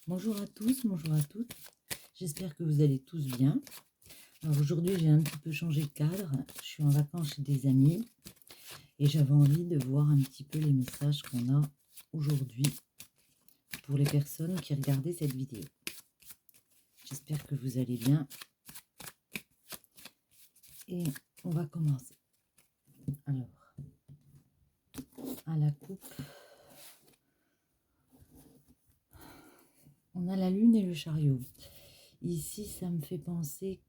Bonjour à tous, bonjour à toutes. J'espère que vous allez tous bien. Alors aujourd'hui, j'ai un petit peu changé de cadre. Je suis en vacances chez des amis et j'avais envie de voir un petit peu les messages qu'on a aujourd'hui pour les personnes qui regardaient cette vidéo. J'espère que vous allez bien. Et on va commencer. Alors, à la coupe, on a la lune et le chariot. Ici, ça me fait penser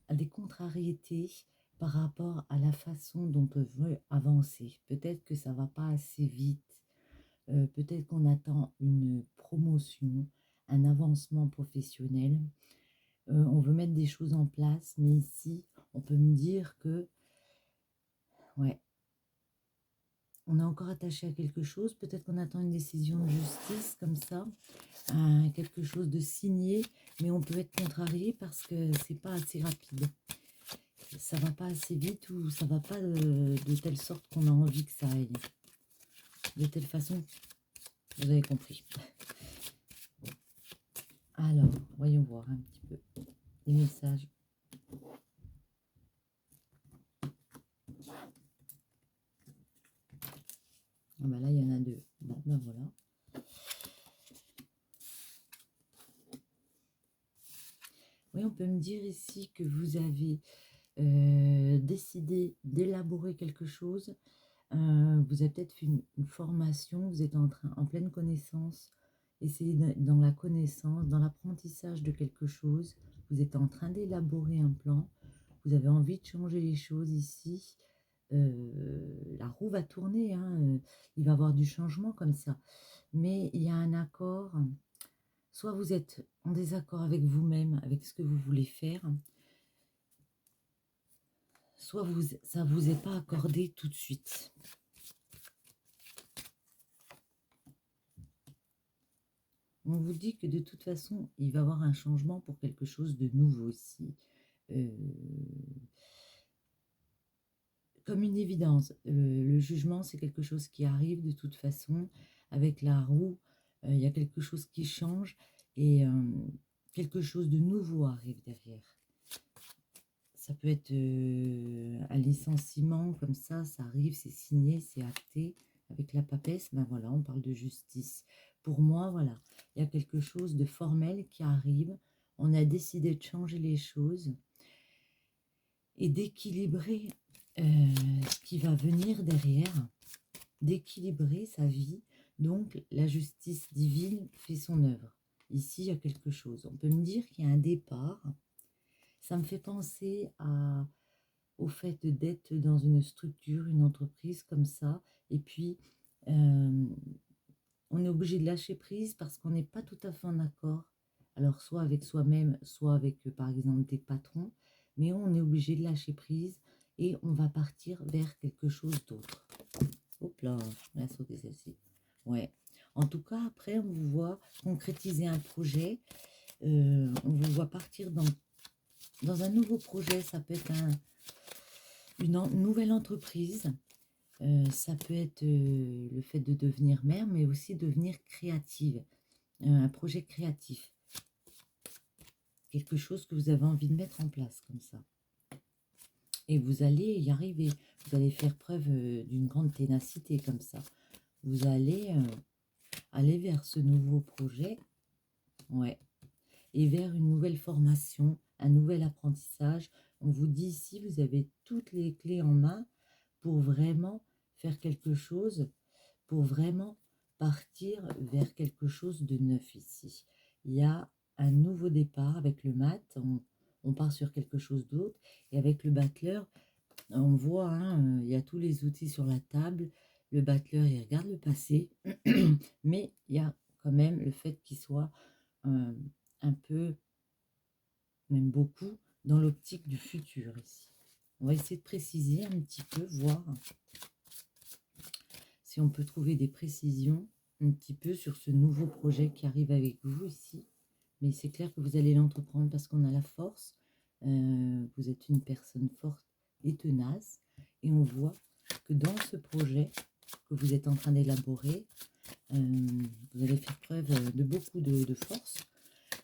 à des contrariétés par rapport à la façon dont on veut avancer. Peut-être que ça va pas assez vite, peut-être qu'on attend une promotion, un avancement professionnel. On veut mettre des choses en place, mais ici, on peut me dire que, ouais, on est encore attaché à quelque chose. Peut-être qu'on attend une décision de justice comme ça, quelque chose de signé, mais on peut être contrarié parce que c'est pas assez rapide. Ça va pas assez vite ou ça va pas de telle sorte qu'on a envie que ça aille. De telle façon, vous avez compris. Alors, voyons voir un petit peu les messages. Ah bah là, il y en a deux. Bon, ben voilà. Oui, on peut me dire ici que vous avez décidé d'élaborer quelque chose. Vous avez peut-être fait une formation, vous êtes en pleine connaissance, essayez dans la connaissance, dans l'apprentissage de quelque chose. Vous êtes en train d'élaborer un plan. Vous avez envie de changer les choses ici. La roue va tourner, hein, il va y avoir du changement comme ça. Mais il y a un accord. Soit vous êtes en désaccord avec vous-même, avec ce que vous voulez faire, soit ça ne vous est pas accordé tout de suite. On vous dit que de toute façon, il va y avoir un changement pour quelque chose de nouveau ici. Comme une évidence, le jugement, c'est quelque chose qui arrive de toute façon. Avec la roue, il y a quelque chose qui change et quelque chose de nouveau arrive derrière. Ça peut être un licenciement comme ça arrive, c'est signé, c'est acté. Avec la papesse, ben voilà, on parle de justice. Pour moi, voilà, il y a quelque chose de formel qui arrive. On a décidé de changer les choses et d'équilibrer ce qui va venir derrière, d'équilibrer sa vie. Donc, la justice divine fait son œuvre. Ici, il y a quelque chose. On peut me dire qu'il y a un départ. Ça me fait penser au fait d'être dans une structure, une entreprise comme ça, et puis on est obligé de lâcher prise parce qu'on n'est pas tout à fait en accord. Alors soit avec soi-même, soit avec par exemple des patrons, mais on est obligé de lâcher prise et on va partir vers quelque chose d'autre. Hop là, on a sauté celle-ci. Ouais. En tout cas, après, on vous voit concrétiser un projet, on vous voit partir dans un nouveau projet. Ça peut être une nouvelle entreprise, ça peut être le fait de devenir mère, mais aussi devenir créative, un projet créatif, quelque chose que vous avez envie de mettre en place comme ça. Et vous allez y arriver, vous allez faire preuve d'une grande ténacité comme ça. Vous allez aller vers ce nouveau projet, ouais, et vers une nouvelle formation, un nouvel apprentissage. On vous dit ici, vous avez toutes les clés en main pour vraiment faire quelque chose, pour vraiment partir vers quelque chose de neuf ici. Il y a un nouveau départ avec le mat, on part sur quelque chose d'autre, et avec le battleur, on voit, hein, il y a tous les outils sur la table, le battleur, il regarde le passé, mais il y a quand même le fait qu'il soit un peu, même beaucoup, dans l'optique du futur ici. On va essayer de préciser un petit peu, voir si on peut trouver des précisions un petit peu sur ce nouveau projet qui arrive avec vous ici. Mais c'est clair que vous allez l'entreprendre parce qu'on a la force. Vous êtes une personne forte et tenace. Et on voit que dans ce projet que vous êtes en train d'élaborer, Vous allez faire preuve de beaucoup de force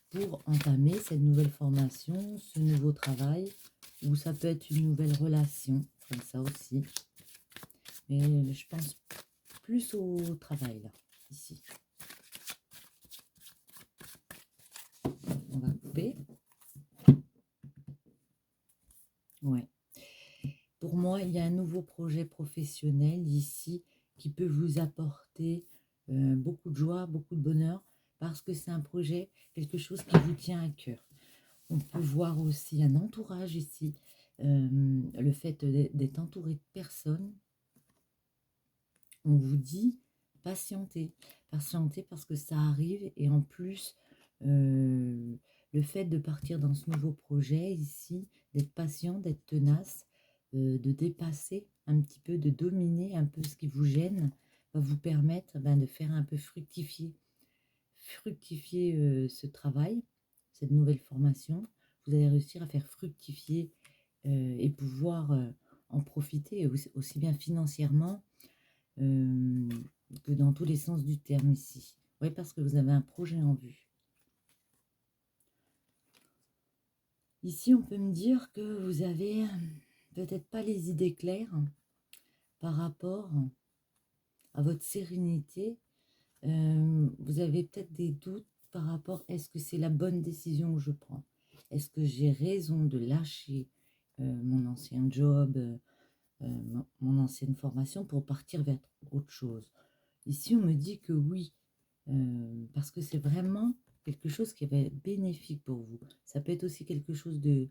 pour entamer cette nouvelle formation, ce nouveau travail, ou ça peut être une nouvelle relation, comme ça aussi. Mais je pense plus au travail, là, ici. On va couper. Ouais. Pour moi, il y a un nouveau projet professionnel ici qui peut vous apporter beaucoup de joie, beaucoup de bonheur, parce que c'est un projet, quelque chose qui vous tient à cœur. On peut voir aussi un entourage ici, le fait d'être entouré de personnes. On vous dit patientez, patientez parce que ça arrive et en plus, le fait de partir dans ce nouveau projet ici, d'être patient, d'être tenace, de dépasser un petit peu, de dominer un peu ce qui vous gêne, va vous permettre de faire un peu fructifier ce travail, cette nouvelle formation. Vous allez réussir à faire fructifier et pouvoir en profiter aussi bien financièrement que dans tous les sens du terme ici. Oui, parce que vous avez un projet en vue. Ici, on peut me dire que vous avez peut-être pas les idées claires par rapport à votre sérénité. Vous avez peut-être des doutes par rapport, est-ce que c'est la bonne décision que je prends? Est-ce que j'ai raison de lâcher mon ancien job, mon ancienne formation pour partir vers autre chose? Ici, on me dit que oui, parce que c'est vraiment quelque chose qui va être bénéfique pour vous. Ça peut être aussi quelque chose de,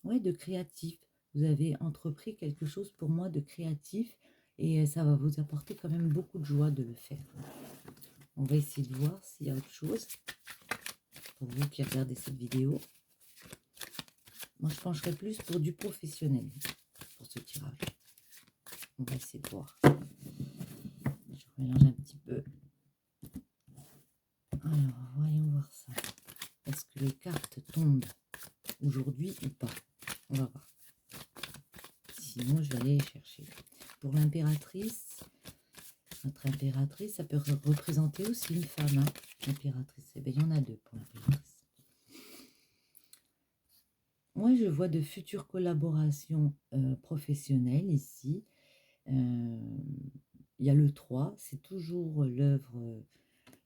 ouais, de créatif. Vous avez entrepris quelque chose pour moi de créatif et ça va vous apporter quand même beaucoup de joie de le faire. On va essayer de voir s'il y a autre chose pour vous qui regardez cette vidéo. Moi, je pencherais plus pour du professionnel pour ce tirage. On va essayer de voir. Je mélange un petit peu. Alors, voyons voir ça. Est-ce que les cartes tombent aujourd'hui ou pas? On va voir. Sinon, je vais aller les chercher. Pour l'impératrice, notre impératrice, ça peut représenter aussi une femme. Hein, l'impératrice, eh bien, il y en a deux pour l'impératrice. Moi, je vois de futures collaborations professionnelles ici. Il y a le 3, c'est toujours l'œuvre,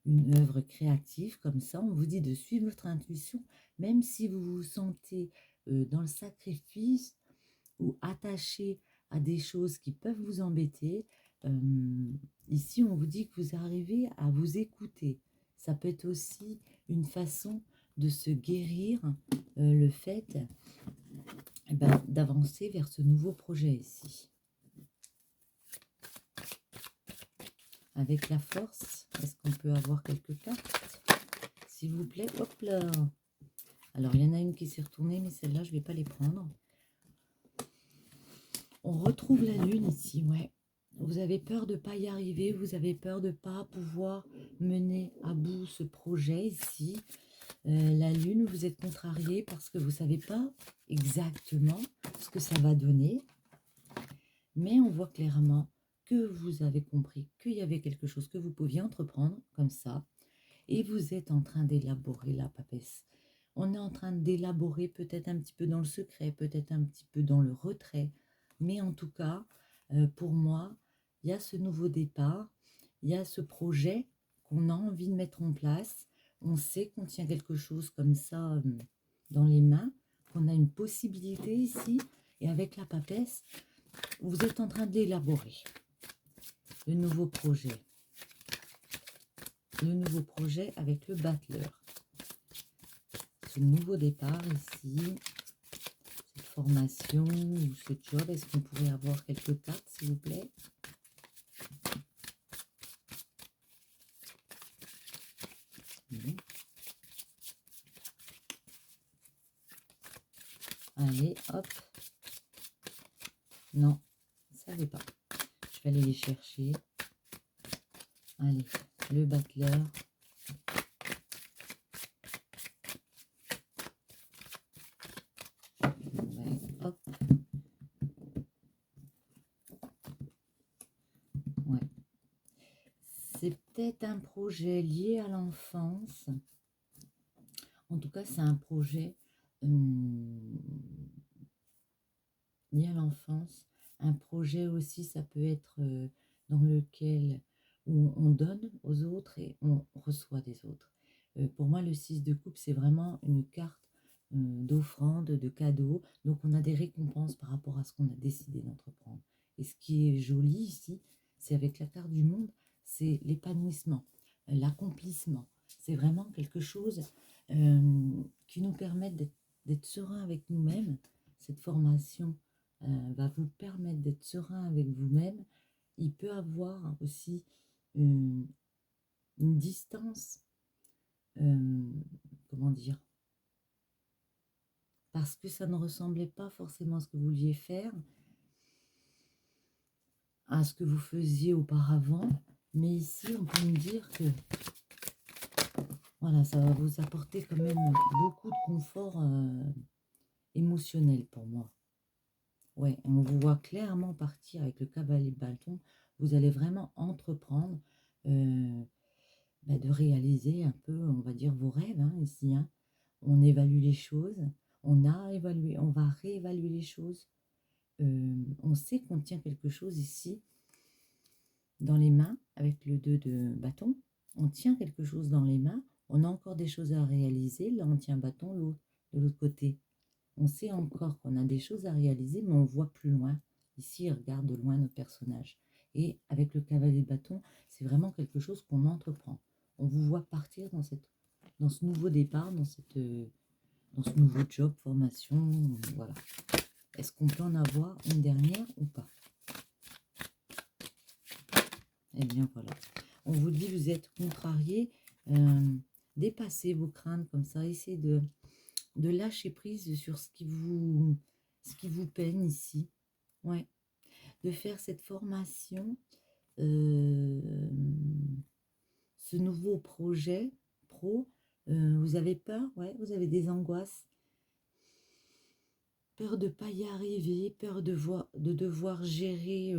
une œuvre créative comme ça. On vous dit de suivre votre intuition, même si vous vous sentez dans le sacrifice ou attaché à des choses qui peuvent vous embêter. Ici, on vous dit que vous arrivez à vous écouter. Ça peut être aussi une façon de se guérir le fait d'avancer vers ce nouveau projet ici. Avec la force, est-ce qu'on peut avoir quelques cartes? S'il vous plaît, hop là. Alors, il y en a une qui s'est retournée, mais celle-là, je ne vais pas les prendre. On retrouve la lune ici, ouais. Vous avez peur de ne pas y arriver, vous avez peur de ne pas pouvoir mener à bout ce projet ici. La lune, vous êtes contrarié parce que vous ne savez pas exactement ce que ça va donner. Mais on voit clairement que vous avez compris qu'il y avait quelque chose que vous pouviez entreprendre comme ça. Et vous êtes en train d'élaborer la papesse. On est en train d'élaborer peut-être un petit peu dans le secret, peut-être un petit peu dans le retrait. Mais en tout cas, pour moi, il y a ce nouveau départ, il y a ce projet qu'on a envie de mettre en place. On sait qu'on tient quelque chose comme ça dans les mains, qu'on a une possibilité ici. Et avec la papesse, vous êtes en train de l'élaborer. Le nouveau projet. Le nouveau projet avec le battleur. Ce nouveau départ ici, cette formation ou ce job, est-ce qu'on pourrait avoir quelques cartes, s'il vous plaît? Oui. Allez, hop. Non, ça ne va pas. Je vais aller les chercher. Allez, le battleur. Hop. Ouais. C'est peut-être un projet lié à l'enfance. En tout cas, c'est un projet lié à l'enfance. Un projet aussi, ça peut être dans lequel on donne aux autres et on reçoit des autres. Pour moi, le 6 de coupe, c'est vraiment une carte d'offrande, de cadeau. Donc, on a des récompenses par rapport à ce qu'on a décidé d'entreprendre. Et ce qui est joli ici, c'est avec la carte du monde, c'est l'épanouissement, l'accomplissement. C'est vraiment quelque chose qui nous permet d'être serein avec nous-mêmes. Cette formation va vous permettre d'être serein avec vous-même. Il peut avoir aussi une distance, comment dire, parce que ça ne ressemblait pas forcément à ce que vous vouliez faire, à ce que vous faisiez auparavant. Mais ici, on peut me dire que voilà, ça va vous apporter quand même beaucoup de confort émotionnel pour moi. Ouais, on vous voit clairement partir avec le cavalier de bâton. Vous allez vraiment entreprendre de réaliser un peu, on va dire, vos rêves ici. On évalue les choses, on va réévaluer les choses. On sait qu'on tient quelque chose ici dans les mains avec le 2 de bâton. On tient quelque chose dans les mains. On a encore des choses à réaliser. Là, on tient un bâton de l'autre côté. On sait encore qu'on a des choses à réaliser, mais on voit plus loin. Ici, il regarde de loin nos personnages. Et avec le cavalier de bâton, c'est vraiment quelque chose qu'on entreprend. On vous voit partir dans ce nouveau départ, dans ce nouveau job, formation, voilà. Est-ce qu'on peut en avoir une dernière ou pas? Eh bien, voilà. On vous dit, vous êtes contrarié, dépassez vos craintes comme ça, essayez de lâcher prise sur ce qui vous peine ici. Ouais. De faire cette formation, ce nouveau projet pro. Vous avez peur, ouais, vous avez des angoisses. Peur de ne pas y arriver, peur de devoir gérer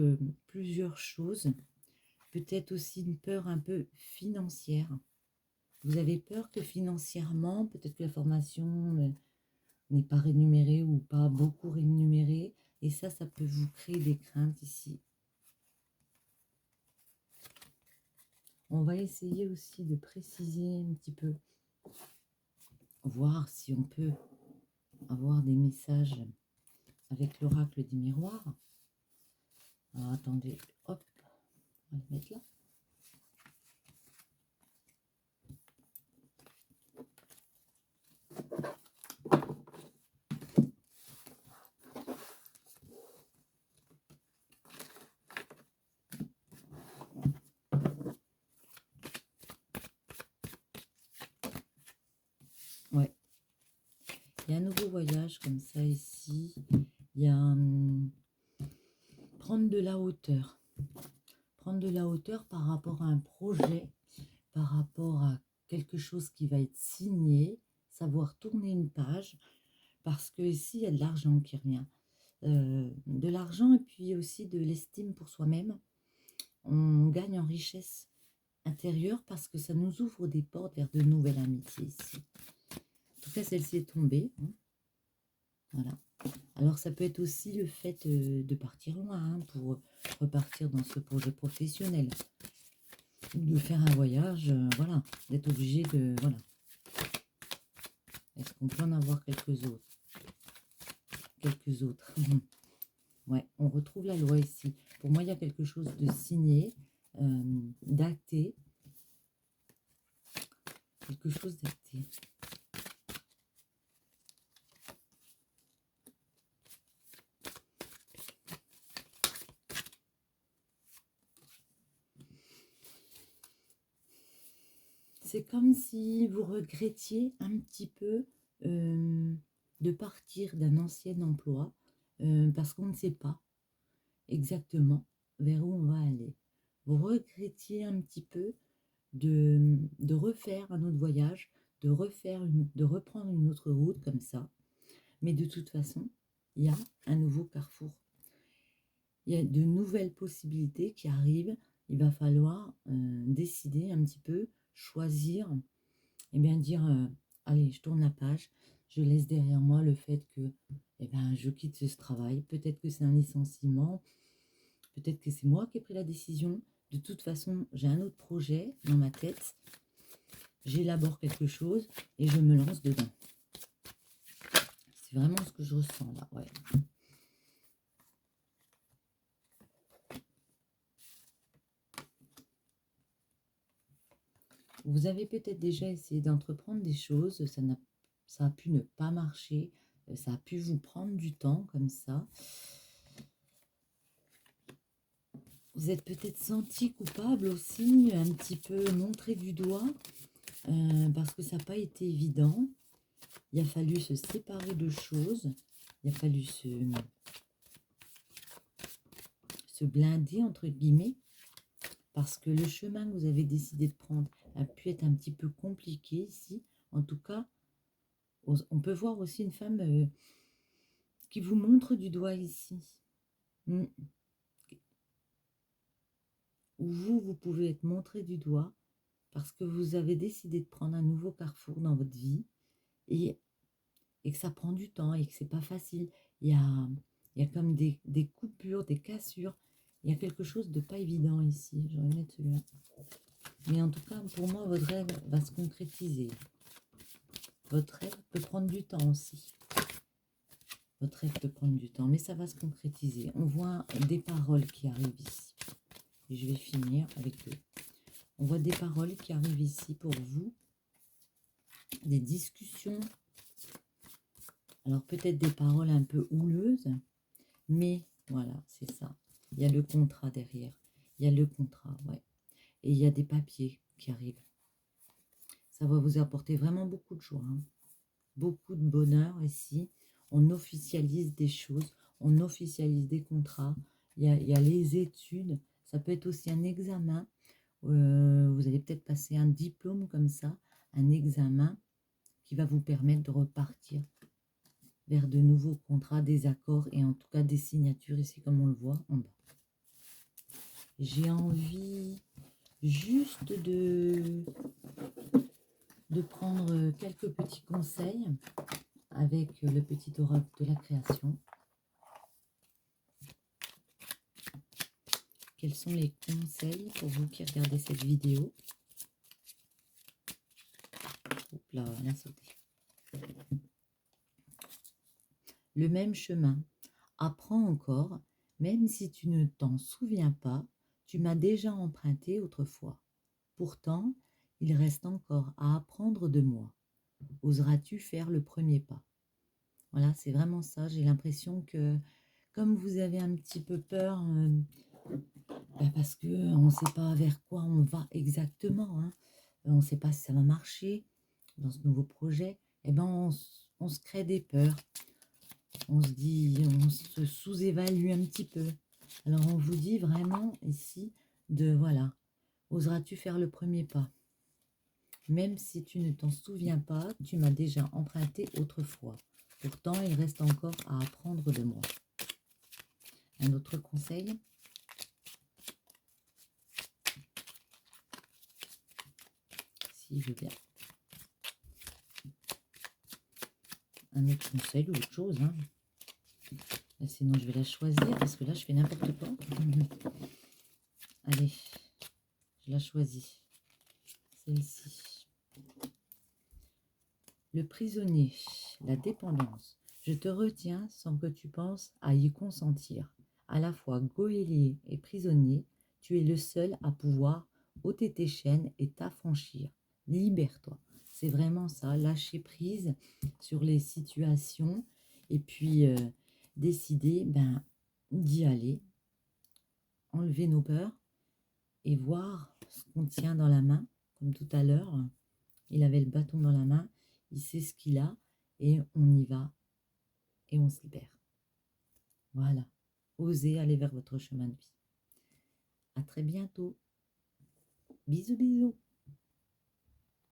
plusieurs choses. Peut-être aussi une peur un peu financière. Vous avez peur que financièrement, peut-être que la formation n'est pas rémunérée ou pas beaucoup rémunérée. Et ça peut vous créer des craintes ici. On va essayer aussi de préciser un petit peu, voir si on peut avoir des messages avec l'oracle du miroir. Alors attendez, hop, on va le mettre là. Ouais. Il y a un nouveau voyage comme ça ici. Il y a prendre de la hauteur. Prendre de la hauteur par rapport à un projet, par rapport à quelque chose qui va être signé, savoir tourner une page, parce que ici, il y a de l'argent qui revient. De l'argent et puis aussi de l'estime pour soi-même. On gagne en richesse intérieure parce que ça nous ouvre des portes vers de nouvelles amitiés ici. En tout cas, celle-ci est tombée. Voilà. Alors, ça peut être aussi le fait de partir loin pour repartir dans ce projet professionnel. De faire un voyage, voilà. D'être obligé de... Voilà. Est-ce qu'on peut en avoir quelques autres? Quelques autres. Ouais, on retrouve la loi ici. Pour moi, il y a quelque chose de signé, d'acté. Quelque chose d'acté. C'est comme si vous regrettiez un petit peu de partir d'un ancien emploi parce qu'on ne sait pas exactement vers où on va aller. Vous regrettiez un petit peu de refaire un autre voyage, de reprendre une autre route comme ça. Mais de toute façon, il y a un nouveau carrefour. Il y a de nouvelles possibilités qui arrivent il va falloir décider un petit peu, choisir, et bien dire, allez, je tourne la page, je laisse derrière moi le fait que je quitte ce travail. Peut-être que c'est un licenciement, peut-être que c'est moi qui ai pris la décision. De toute façon, j'ai un autre projet dans ma tête. J'élabore quelque chose et je me lance dedans. C'est vraiment ce que je ressens là, ouais. Vous avez peut-être déjà essayé d'entreprendre des choses, ça a pu ne pas marcher, ça a pu vous prendre du temps comme ça. Vous êtes peut-être senti coupable aussi, un petit peu montré du doigt, parce que ça n'a pas été évident. Il a fallu se séparer de choses, il a fallu se blinder, entre guillemets, parce que le chemin que vous avez décidé de prendre a pu être un petit peu compliqué ici. En tout cas, on peut voir aussi une femme qui vous montre du doigt ici. Où vous pouvez être montré du doigt parce que vous avez décidé de prendre un nouveau carrefour dans votre vie et que ça prend du temps et que c'est pas facile. Il y a comme des coupures, des cassures. Il y a quelque chose de pas évident ici. Je vais mettre celui-là. Mais en tout cas, pour moi, votre rêve va se concrétiser. Votre rêve peut prendre du temps aussi. Votre rêve peut prendre du temps, mais ça va se concrétiser. On voit des paroles qui arrivent ici. Et je vais finir avec eux. On voit des paroles qui arrivent ici pour vous. Des discussions. Alors peut-être des paroles un peu houleuses. Mais voilà, c'est ça. Il y a le contrat derrière. Il y a le contrat, ouais. Et il y a des papiers qui arrivent. Ça va vous apporter vraiment beaucoup de joie. Hein. Beaucoup de bonheur ici. On officialise des choses. On officialise des contrats. Il y a les études. Ça peut être aussi un examen. Vous allez peut-être passer un diplôme comme ça. Un examen qui va vous permettre de repartir vers de nouveaux contrats, des accords et en tout cas des signatures ici comme on le voit en bas. J'ai envie juste de prendre quelques petits conseils avec le petit oracle de la création. Quels sont les conseils pour vous qui regardez cette vidéo? Oups là, elle a sauté. Le même chemin. Apprends encore, même si tu ne t'en souviens pas, tu m'as déjà emprunté autrefois. Pourtant, il reste encore à apprendre de moi. Oseras-tu faire le premier pas? Voilà, c'est vraiment ça. J'ai l'impression que, comme vous avez un petit peu peur, parce qu'on ne sait pas vers quoi on va exactement, hein, on ne sait pas si ça va marcher dans ce nouveau projet, on se crée des peurs. On se dit, on se sous-évalue un petit peu. Alors on vous dit vraiment ici voilà, oseras-tu faire le premier pas? Même si tu ne t'en souviens pas, tu m'as déjà emprunté autrefois. Pourtant, il reste encore à apprendre de moi. Un autre conseil? Si je veux bien. Un autre conseil ou autre chose, hein. Sinon, je vais la choisir parce que là, je fais n'importe quoi. Allez, je la choisis. Celle-ci. Le prisonnier, la dépendance. Je te retiens sans que tu penses à y consentir. À la fois goélier et prisonnier, tu es le seul à pouvoir ôter tes chaînes et t'affranchir. Libère-toi. C'est vraiment ça, lâcher prise sur les situations et puis décider d'y aller, enlever nos peurs et voir ce qu'on tient dans la main, comme tout à l'heure. Il avait le bâton dans la main, il sait ce qu'il a et on y va et on se libère. Voilà, osez aller vers votre chemin de vie. À très bientôt. Bisous, bisous.